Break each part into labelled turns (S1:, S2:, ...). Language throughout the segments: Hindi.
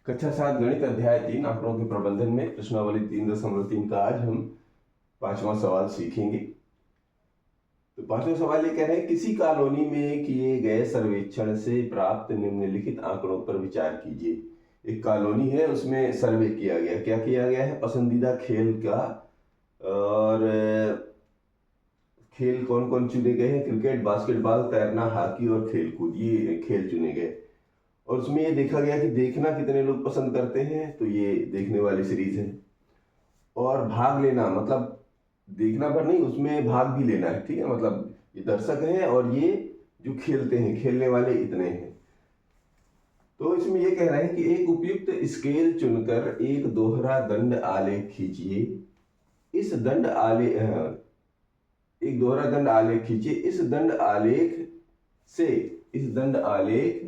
S1: कक्षा 7 गणित अध्याय 3 आंकड़ों के प्रबंधन में प्रश्नावली 3.3 का आज हम 5वां सवाल सीखेंगे। तो 5वां सवाल ये कह रहे हैं, किसी कॉलोनी में किए गए सर्वेक्षण से प्राप्त निम्नलिखित आंकड़ों पर विचार कीजिए। एक कॉलोनी है, उसमें सर्वे किया गया। क्या किया गया है? पसंदीदा खेल का और खेल कौन कौन चुने गए हैं? क्रिकेट, बास्केटबॉल, तैरना, हॉकी और खेल कूद, ये खेल चुने गए। और उसमें ये देखा गया कि देखना कितने लोग पसंद करते हैं, तो ये देखने वाली सीरीज है। और भाग लेना, मतलब देखना भर नहीं, उसमें भाग भी लेना है। ठीक है, मतलब ये दर्शक हैं और ये जो खेलते हैं, खेलने वाले इतने हैं। तो इसमें ये कह रहे हैं कि एक उपयुक्त स्केल चुनकर एक दोहरा दंड आलेख खींचिए। इस दंड आलेख एक दोहरा दंड आलेख खींचिए। इस दंड आलेख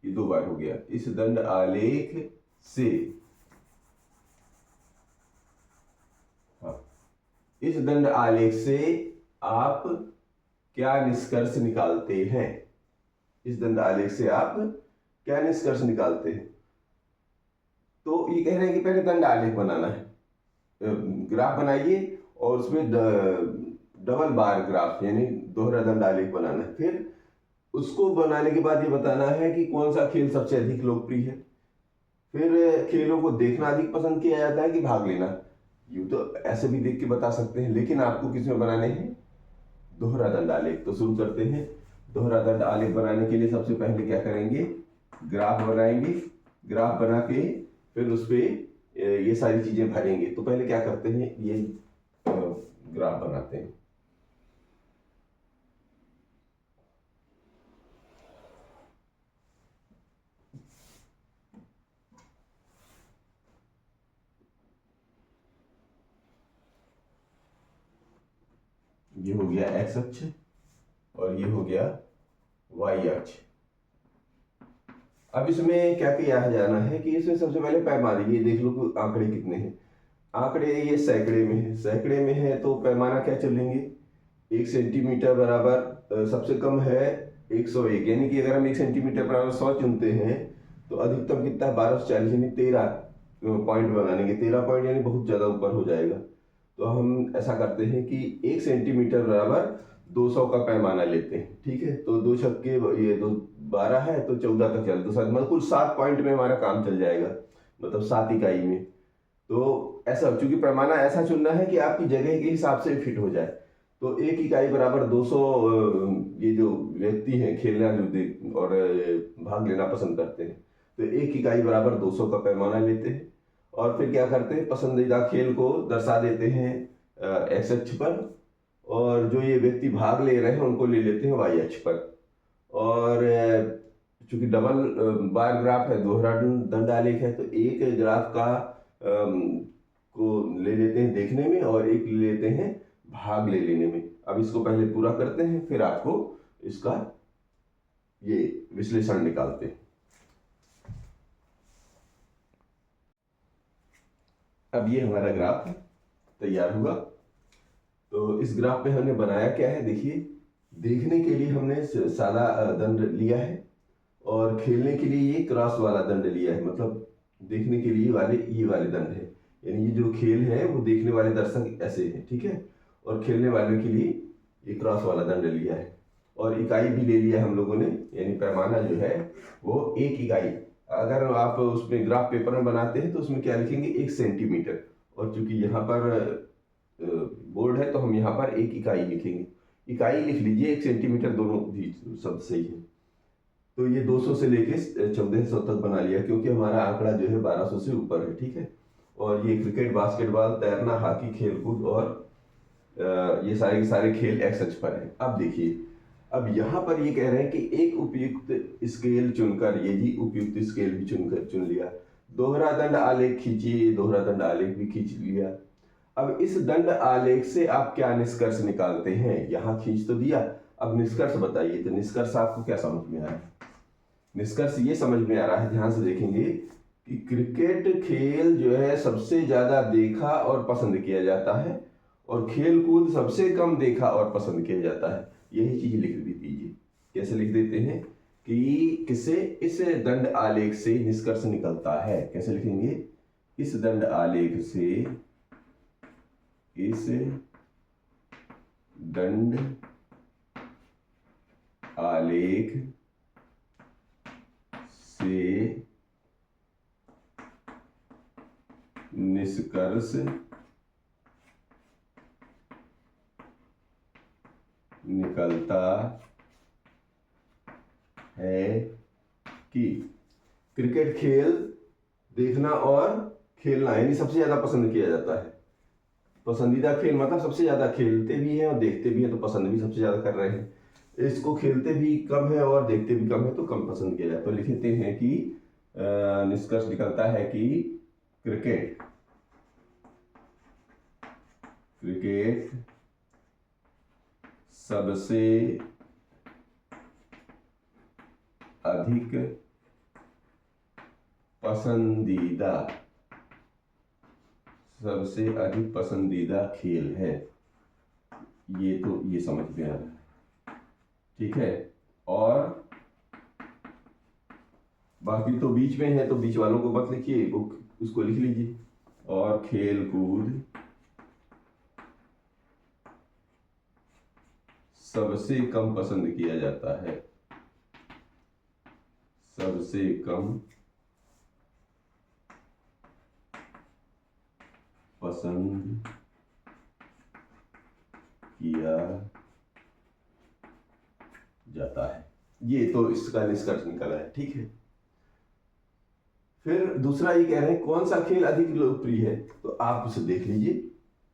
S1: ये 2 बार हो गया। इस दंड आलेख से इस दंड आलेख से आप क्या निष्कर्ष निकालते हैं? इस दंड आलेख से आप क्या निष्कर्ष निकालते हैं? तो ये कह रहे हैं कि पहले दंड आलेख बनाना है, ग्राफ बनाइए और उसमें डबल बार ग्राफ यानी दोहरा दंड आलेख बनाना है। फिर उसको बनाने के बाद ये बताना है कि कौन सा खेल सबसे अधिक लोकप्रिय है। फिर खेलों को देखना अधिक पसंद किया जाता है कि भाग लेना। यूं तो ऐसे भी देख के बता सकते हैं, लेकिन आपको किसमें बनाने हैं? दोहरा दंड आलेख। तो शुरू करते हैं। दोहरा दंड आलेख बनाने के लिए सबसे पहले क्या करेंगे? ग्राफ बनाएंगे। ग्राफ बना के फिर उस पर ये सारी चीजें भरेंगे। तो पहले क्या करते हैं, ये ग्राफ बनाते हैं। ये हो गया एक्स अक्ष और ये हो गया वाई अक्ष। अब इसमें क्या किया जाना है कि इसमें सबसे पहले पैमाने, ये देख लो कि आंकड़े कितने हैं। आंकड़े ये सैकड़े में है। सैकड़े में है तो पैमाना क्या चलेंगे? 1 सेंटीमीटर बराबर सबसे कम है 101, यानी कि अगर हम 1 सेंटीमीटर बराबर 100 चुनते हैं तो अधिकतम कितना है? 1240, यानी 13 पॉइंट बनाएंगे। 13 पॉइंट यानी बहुत ज्यादा ऊपर हो जाएगा। तो हम ऐसा करते हैं कि 1 सेंटीमीटर बराबर 200 का पैमाना लेते हैं। ठीक है, तो 2 छक्के ये 2 12 है तो 14 तक चल, तो मतलब कुल 7 पॉइंट में हमारा काम चल जाएगा, मतलब 7 इकाई में। तो ऐसा, चूंकि पैमाना ऐसा चुनना है कि आपकी जगह के हिसाब से फिट हो जाए। तो 1 इकाई बराबर 200, ये जो व्यक्ति हैं खेलना जो और भाग लेना पसंद करते हैं, तो 1 इकाई बराबर 200 का पैमाना लेते हैं। और फिर क्या करते हैं? पसंदीदा खेल को दर्शा देते हैं एक्स अक्ष पर, और जो ये व्यक्ति भाग ले रहे हैं उनको ले लेते हैं वाई अक्ष पर। और चूंकि डबल बार ग्राफ है, दोहरा दंड आलेख है, तो एक ग्राफ का को ले लेते हैं देखने में और एक ले लेते हैं भाग ले लेने में। अब इसको पहले पूरा करते हैं, फिर आपको इसका ये विश्लेषण निकालते हैं। अब ये हमारा ग्राफ तैयार हुआ। तो इस ग्राफ पे हमने बनाया क्या है, देखिए। देखने के लिए हमने सादा दंड लिया है और खेलने के लिए ये क्रॉस वाला दंड लिया है। मतलब देखने के लिए ये वाले दंड है, यानी ये जो खेल है वो देखने वाले दर्शक ऐसे हैं। ठीक है, और खेलने वाले के लिए ये क्रॉस वाला दंड लिया है। और इकाई भी ले लिया हम लोगों ने, यानी पैमाना जो है वो 1 इकाई। अगर आप उसमें ग्राफ पेपर में बनाते हैं तो उसमें क्या लिखेंगे? 1 सेंटीमीटर। और चूंकि यहाँ पर बोर्ड है तो हम यहाँ पर 1 इकाई लिखेंगे। इकाई लिख लीजिए, 1 सेंटीमीटर दोनों भी शब्द सही है। तो ये 200 से लेके 1400 तक बना लिया, क्योंकि हमारा आंकड़ा जो है 1200 से ऊपर है। ठीक है, और ये क्रिकेट, बास्केटबॉल, तैरना, हॉकी, खेलकूद और ये सारे के सारे खेल एक्स अक्ष पर है। अब देखिए, अब यहाँ पर ये कह रहे हैं कि एक उपयुक्त स्केल चुनकर, ये भी उपयुक्त स्केल भी चुन लिया। दोहरा दंड आलेख खींचिए, दोहरा दंड आलेख भी खींच लिया। अब इस दंड आलेख से आप क्या निष्कर्ष निकालते हैं? यहाँ खींच तो दिया, अब निष्कर्ष बताइए। तो निष्कर्ष आपको क्या समझ में आ रहा है? निष्कर्ष ये समझ में आ रहा है, ध्यान से देखेंगे, कि क्रिकेट खेल जो है सबसे ज्यादा देखा और पसंद किया जाता है, और खेल कूद सबसे कम देखा और पसंद किया जाता है। यही चीज लिख दीजिए। कैसे लिख देते हैं कि किसे इस दंड आलेख से निष्कर्ष निकलता है। कैसे लिखेंगे? इस दंड आलेख से, इस दंड आलेख से निष्कर्ष निकलता है कि क्रिकेट खेल देखना और खेलना यानी सबसे ज्यादा पसंद किया जाता है। पसंदीदा खेल मतलब सबसे ज्यादा खेलते भी हैं और देखते भी हैं, तो पसंद भी सबसे ज्यादा कर रहे हैं। इसको खेलते भी कम है और देखते भी कम है, तो कम पसंद किया जाता है। तो लिखते हैं कि निष्कर्ष निकलता है कि क्रिकेट सबसे अधिक पसंदीदा खेल है। ये समझ में आ रहा है, ठीक है। और बाकी तो बीच में है, तो बीच वालों को मत लिखिए, उसको लिख लीजिए। और खेल कूद सबसे कम पसंद किया जाता है, सबसे कम पसंद किया जाता है। ये तो इसका निष्कर्ष निकला है, ठीक है। फिर दूसरा ये कह रहे हैं कौन सा खेल अधिक लोकप्रिय है, तो आप उसे देख लीजिए।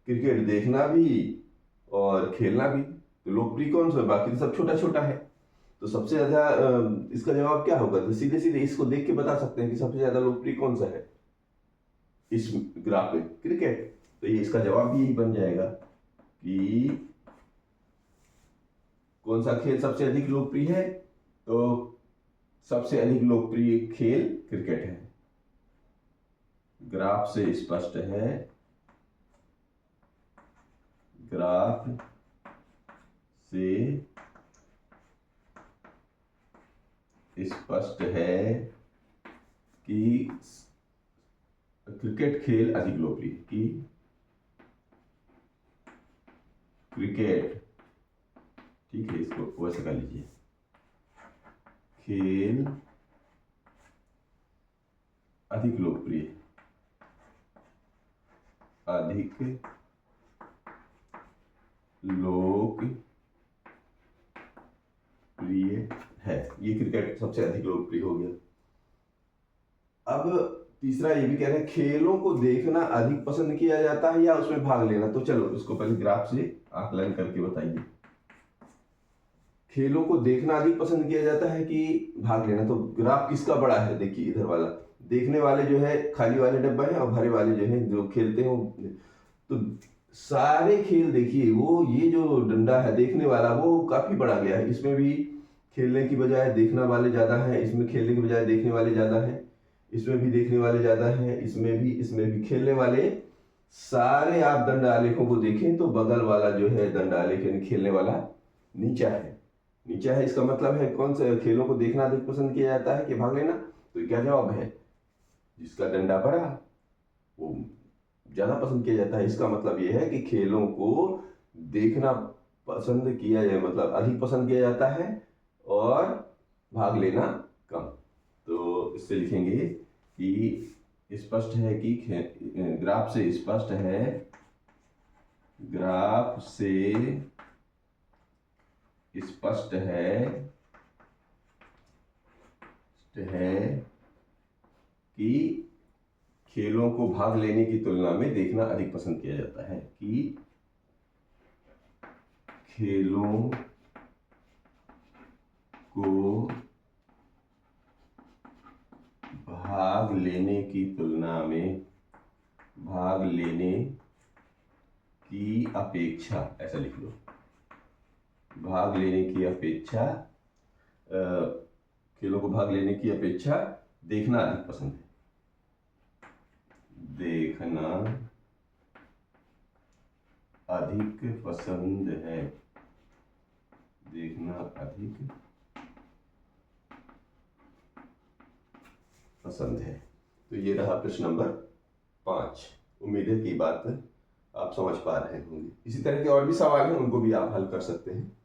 S1: क्रिकेट देखना भी और खेलना भी, तो लोकप्रिय कौन सा? बाकी तो सब छोटा छोटा है। तो सबसे ज्यादा इसका जवाब क्या होगा? तो सीधे सीधे इसको देख के बता सकते हैं कि सबसे ज्यादा लोकप्रिय कौन सा है इस ग्राफ में? क्रिकेट। तो ये इसका जवाब भी यही बन जाएगा कि कौन सा खेल सबसे अधिक लोकप्रिय है, तो सबसे अधिक लोकप्रिय खेल क्रिकेट है। ग्राफ से स्पष्ट है, ग्राफ से स्पष्ट है कि क्रिकेट खेल अधिक लोकप्रिय, कि क्रिकेट, ठीक है, इसको वैसे कर लीजिए, खेल अधिक लोकप्रिय, अधिक लोकप्रिय है। ये क्रिकेट सबसे अधिक लोकप्रिय हो गया। अब तीसरा ये भी कह रहे हैं खेलों को देखना अधिक पसंद किया जाता है या उसमें भाग लेना। तो चलो इसको पहले ग्राफ से आकलन करके बताइए। खेलों को देखना अधिक पसंद किया जाता है कि भाग लेना? तो ग्राफ किसका बड़ा है? देखिए इधर वाला, देखने वाले जो है खाली वाले डब्बा है, और भरे वाले जो है जो खेलते हो। तो सारे खेल देखिए, वो ये जो डंडा है देखने वाला वो काफी बड़ा गया है। इसमें भी खेलने की बजाय देखने वाले ज्यादा है, इसमें खेलने की बजाय देखने वाले ज्यादा है, इसमें भी देखने वाले ज्यादा है, इसमें भी खेलने वाले। सारे आप दंड आलेखों को देखें तो बगल वाला जो है दंड आलेख यानी खेलने वाला नीचा है। नीचा है इसका मतलब है कौन से खेलों को देखना अधिक पसंद किया जाता है कि भाग लेना? तो क्या जवाब है? जिसका डंडा बड़ा वो ज्यादा पसंद किया जाता है। इसका मतलब यह है कि खेलों को देखना पसंद किया जाए, मतलब अधिक पसंद किया जाता है और भाग लेना कम। तो इससे लिखेंगे कि स्पष्ट है कि ग्राफ से स्पष्ट है, ग्राफ से स्पष्ट है कि खेलों को भाग लेने की तुलना में देखना अधिक पसंद किया जाता है, कि खेलों को भाग लेने की तुलना में, भाग लेने की अपेक्षा, ऐसा लिख लो, भाग लेने की अपेक्षा, खेलों को भाग लेने की अपेक्षा देखना अधिक पसंद है, देखना अधिक पसंद है, देखना अधिक पसंद है। तो ये रहा प्रश्न नंबर 5। उम्मीद है कि बात आप समझ पा रहे होंगे। इसी तरह के और भी सवाल हैं, उनको भी आप हल कर सकते हैं।